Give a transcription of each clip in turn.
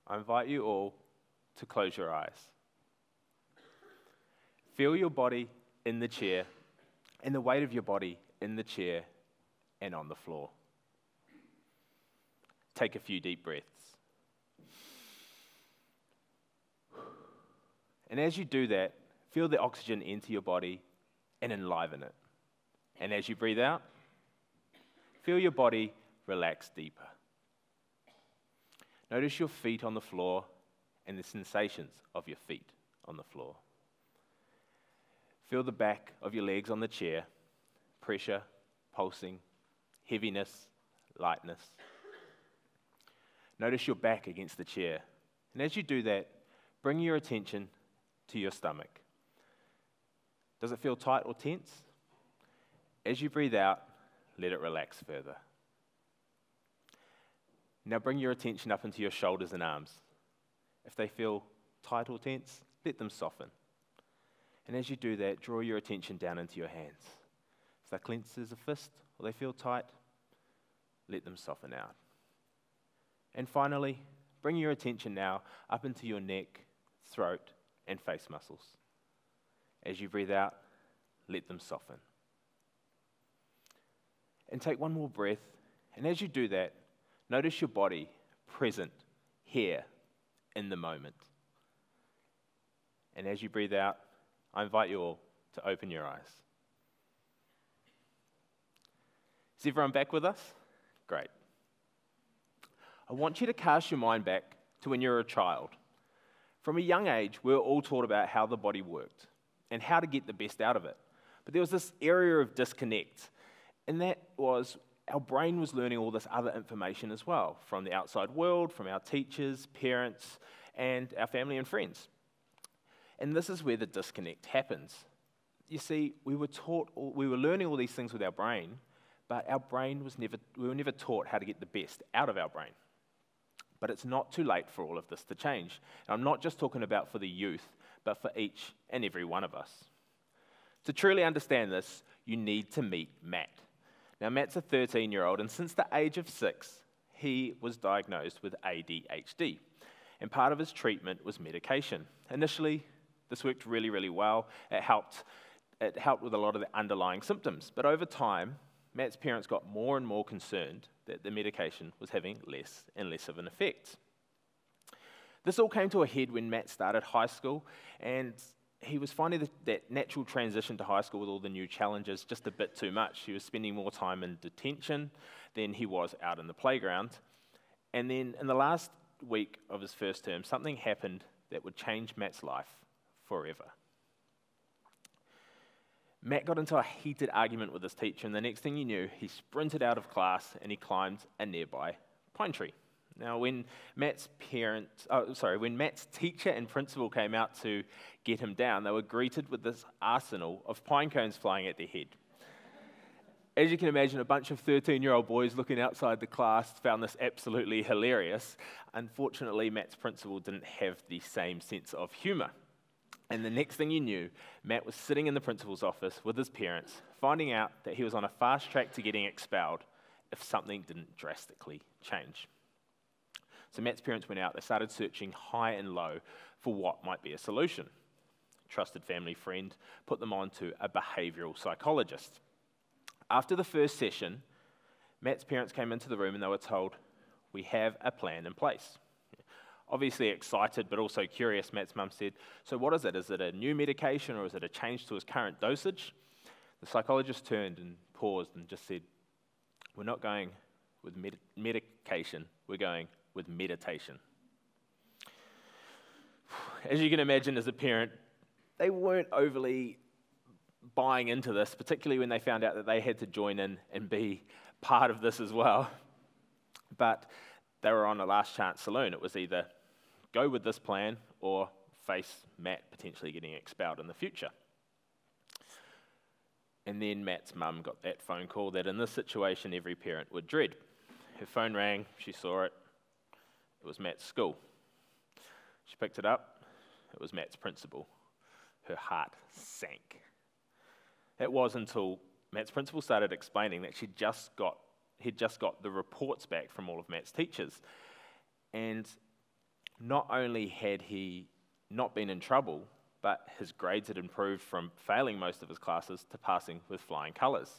I invite you all to close your eyes. Feel your body in the chair and the weight of your body in the chair and on the floor. Take a few deep breaths. And as you do that, feel the oxygen enter your body and enliven it. And as you breathe out, feel your body relax deeper. Notice your feet on the floor and the sensations of your feet on the floor. Feel the back of your legs on the chair, pressure, pulsing, heaviness, lightness. Notice your back against the chair. And as you do that, bring your attention to your stomach. Does it feel tight or tense? As you breathe out, let it relax further. Now bring your attention up into your shoulders and arms. If they feel tight or tense, let them soften. And as you do that, draw your attention down into your hands. If they're clenched as a fist or they feel tight, let them soften out. And finally, bring your attention now up into your neck, throat, and face muscles. As you breathe out, let them soften. And take one more breath, and as you do that, notice your body present here in the moment. And as you breathe out, I invite you all to open your eyes. Is everyone back with us? Great. I want you to cast your mind back to when you were a child. From a young age, we were all taught about how the body worked and how to get the best out of it. But there was this area of disconnect, and that was our brain was learning all this other information as well, from the outside world, from our teachers, parents, and our family and friends. And this is where the disconnect happens. You see, we were learning all these things with our brain, but we were never taught how to get the best out of our brain. But it's not too late for all of this to change. And I'm not just talking about for the youth, but for each and every one of us. To truly understand this, you need to meet Matt. Now, Matt's a 13-year-old, and since the age of 6, he was diagnosed with ADHD. And part of his treatment was medication. Initially, this worked really, really well. It helped with a lot of the underlying symptoms. But over time, Matt's parents got more and more concerned that the medication was having less and less of an effect. This all came to a head when Matt started high school, and he was finding that natural transition to high school with all the new challenges just a bit too much. He was spending more time in detention than he was out in the playground. And then in the last week of his first term, something happened that would change Matt's life forever. Matt got into a heated argument with his teacher, and the next thing you knew, he sprinted out of class and he climbed a nearby pine tree. Now, when Matt's teacher and principal came out to get him down, they were greeted with this arsenal of pine cones flying at their head. As you can imagine, a bunch of 13-year-old boys looking outside the class found this absolutely hilarious. Unfortunately, Matt's principal didn't have the same sense of humor. And the next thing you knew, Matt was sitting in the principal's office with his parents, finding out that he was on a fast track to getting expelled if something didn't drastically change. So Matt's parents went out, they started searching high and low for what might be a solution. A trusted family friend put them on to a behavioral psychologist. After the first session, Matt's parents came into the room and they were told, "We have a plan in place." Obviously excited, but also curious, Matt's mum said, "So what is it? Is it a new medication or is it a change to his current dosage?" The psychologist turned and paused and just said, "We're not going with medication, we're going with meditation." As you can imagine, as a parent, they weren't overly buying into this, particularly when they found out that they had to join in and be part of this as well. But they were on a last chance saloon. It was either go with this plan or face Matt potentially getting expelled in the future. And then Matt's mum got that phone call that in this situation every parent would dread. Her phone rang, she saw it. It was Matt's school. She picked it up. It was Matt's principal. Her heart sank. It was until Matt's principal started explaining that he'd just got the reports back from all of Matt's teachers. And not only had he not been in trouble, but his grades had improved from failing most of his classes to passing with flying colours.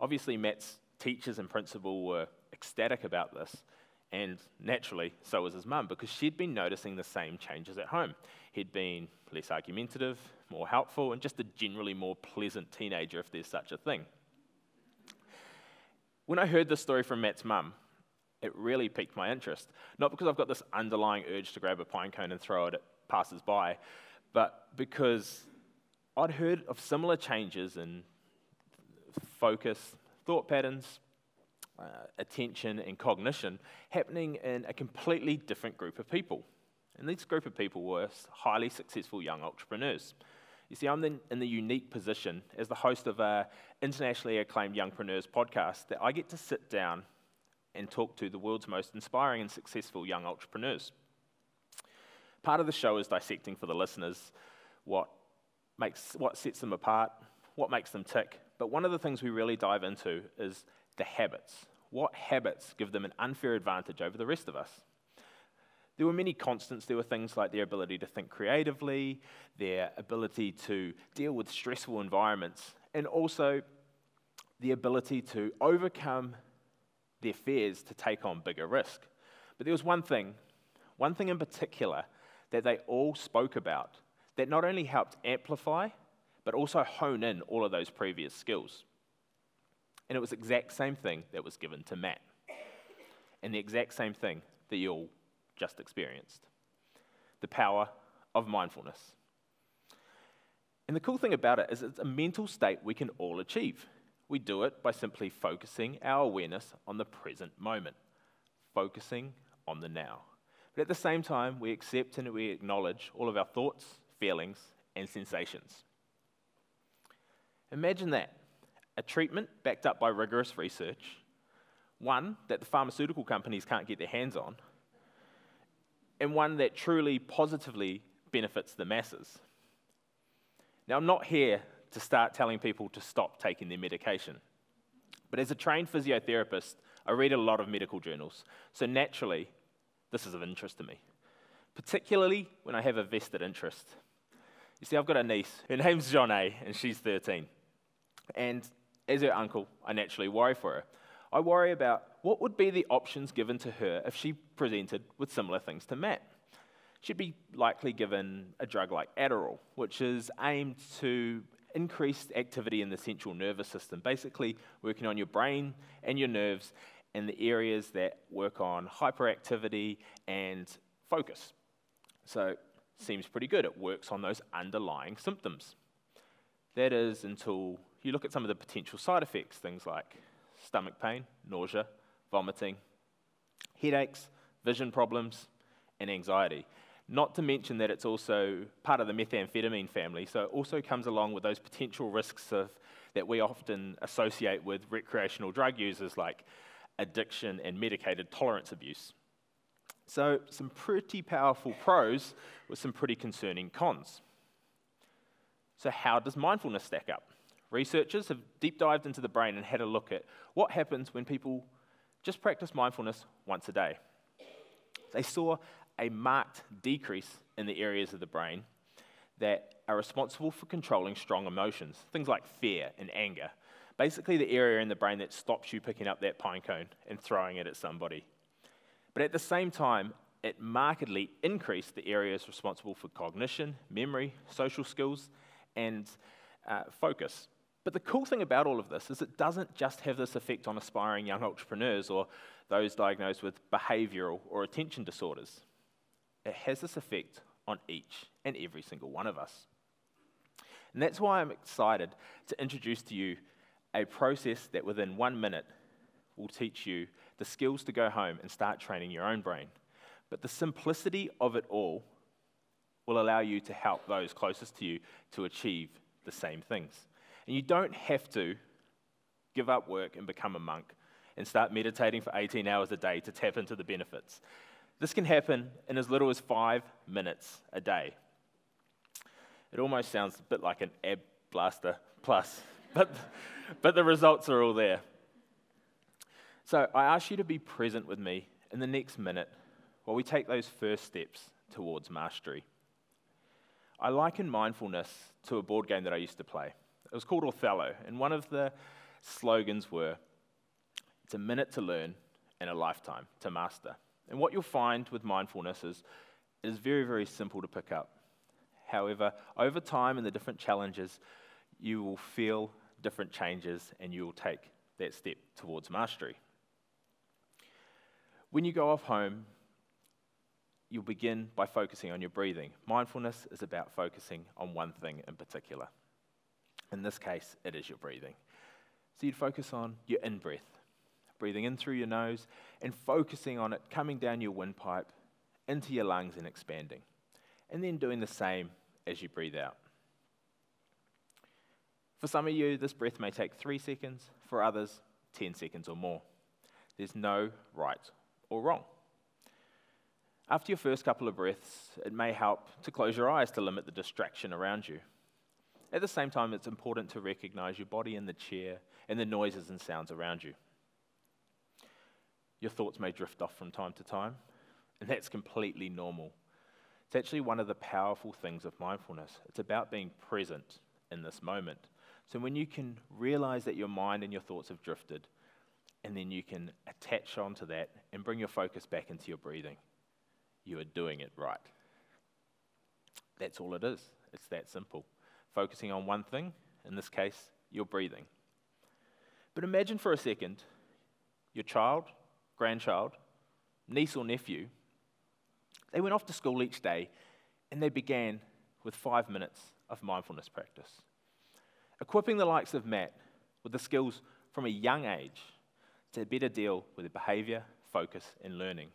Obviously, Matt's teachers and principal were ecstatic about this, and naturally, so was his mum, because she'd been noticing the same changes at home. He'd been less argumentative, more helpful, and just a generally more pleasant teenager, if there's such a thing. When I heard this story from Matt's mum, it really piqued my interest. Not because I've got this underlying urge to grab a pine cone and throw it at passers-by, but because I'd heard of similar changes in focus, thought patterns, attention, and cognition happening in a completely different group of people. And this group of people were highly successful young entrepreneurs. You see, I'm in the unique position as the host of an internationally acclaimed Youngpreneurs podcast that I get to sit down and talk to the world's most inspiring and successful young entrepreneurs. Part of the show is dissecting for the listeners what sets them apart, what makes them tick. But one of the things we really dive into is the habits. What habits give them an unfair advantage over the rest of us? There were many constants. There were things like their ability to think creatively, their ability to deal with stressful environments, and also the ability to overcome their fears to take on bigger risk. But there was one thing in particular that they all spoke about that not only helped amplify, but also hone in all of those previous skills. And it was the exact same thing that was given to Matt, and the exact same thing that you all just experienced. The power of mindfulness. And the cool thing about it is it's a mental state we can all achieve. We do it by simply focusing our awareness on the present moment, focusing on the now. But at the same time, we accept and we acknowledge all of our thoughts, feelings, and sensations. Imagine that, a treatment backed up by rigorous research, one that the pharmaceutical companies can't get their hands on, and one that truly positively benefits the masses. Now, I'm not here to start telling people to stop taking their medication, but as a trained physiotherapist, I read a lot of medical journals, so naturally, this is of interest to me, particularly when I have a vested interest. You see, I've got a niece, her name's Johnny, and she's 13, and as her uncle, I naturally worry for her. I worry about what would be the options given to her if she presented with similar things to Matt. She'd be likely given a drug like Adderall, which is aimed to increase activity in the central nervous system, basically working on your brain and your nerves and the areas that work on hyperactivity and focus. So, seems pretty good. It works on those underlying symptoms. That is until you look at some of the potential side effects, things like stomach pain, nausea, vomiting, headaches, vision problems, and anxiety. Not to mention that it's also part of the methamphetamine family, so it also comes along with those potential risks that we often associate with recreational drug users like addiction and medicated tolerance abuse. So some pretty powerful pros with some pretty concerning cons. So how does mindfulness stack up? Researchers have deep dived into the brain and had a look at what happens when people just practice mindfulness once a day. They saw a marked decrease in the areas of the brain that are responsible for controlling strong emotions, things like fear and anger. Basically the area in the brain that stops you picking up that pine cone and throwing it at somebody. But at the same time, it markedly increased the areas responsible for cognition, memory, social skills, and focus. But the cool thing about all of this is it doesn't just have this effect on aspiring young entrepreneurs or those diagnosed with behavioral or attention disorders. It has this effect on each and every single one of us. And that's why I'm excited to introduce to you a process that within 1 minute will teach you the skills to go home and start training your own brain. But the simplicity of it all will allow you to help those closest to you to achieve the same things. And you don't have to give up work and become a monk and start meditating for 18 hours a day to tap into the benefits. This can happen in as little as 5 minutes a day. It almost sounds a bit like an ab blaster plus, but the results are all there. So I ask you to be present with me in the next minute while we take those first steps towards mastery. I liken mindfulness to a board game that I used to play. It was called Othello, and one of the slogans were, "It's a minute to learn and a lifetime to master." And what you'll find with mindfulness is it is very, very simple to pick up. However, over time and the different challenges, you will feel different changes and you will take that step towards mastery. When you go off home, you'll begin by focusing on your breathing. Mindfulness is about focusing on one thing in particular. In this case, it is your breathing. So you'd focus on your in-breath, breathing in through your nose and focusing on it coming down your windpipe into your lungs and expanding. And then doing the same as you breathe out. For some of you, this breath may take 3 seconds. For others, 10 seconds or more. There's no right or wrong. After your first couple of breaths, it may help to close your eyes to limit the distraction around you. At the same time, it's important to recognize your body in the chair and the noises and sounds around you. Your thoughts may drift off from time to time, and that's completely normal. It's actually one of the powerful things of mindfulness. It's about being present in this moment. So when you can realize that your mind and your thoughts have drifted, and then you can attach onto that and bring your focus back into your breathing, you are doing it right. That's all it is. It's that simple. Focusing on one thing, in this case, your breathing. But imagine for a second, your child, grandchild, niece or nephew, they went off to school each day and they began with 5 minutes of mindfulness practice. Equipping the likes of Matt with the skills from a young age to better deal with their behaviour, focus and learning.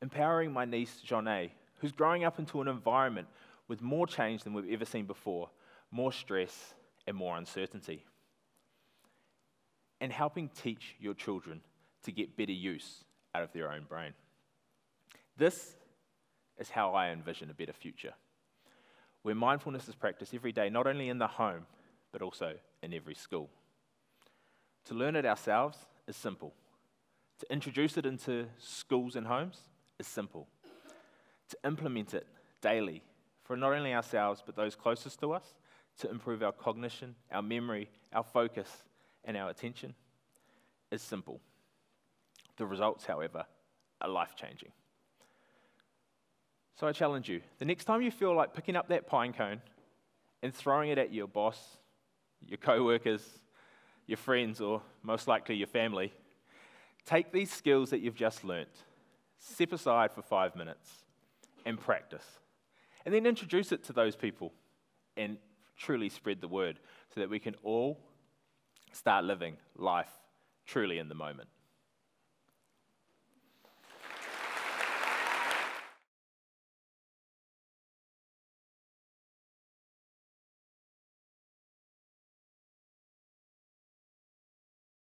Empowering my niece, Jonée, who's growing up into an environment with more change than we've ever seen before, more stress and more uncertainty. And helping teach your children to get better use out of their own brain. This is how I envision a better future, where mindfulness is practiced every day, not only in the home, but also in every school. To learn it ourselves is simple. To introduce it into schools and homes is simple. To implement it daily for not only ourselves, but those closest to us, to improve our cognition, our memory, our focus, and our attention is simple. The results, however, are life-changing. So I challenge you, the next time you feel like picking up that pine cone and throwing it at your boss, your co-workers, your friends, or most likely your family, take these skills that you've just learnt, step aside for 5 minutes, and practice. And then introduce it to those people and truly spread the word so that we can all start living life truly in the moment.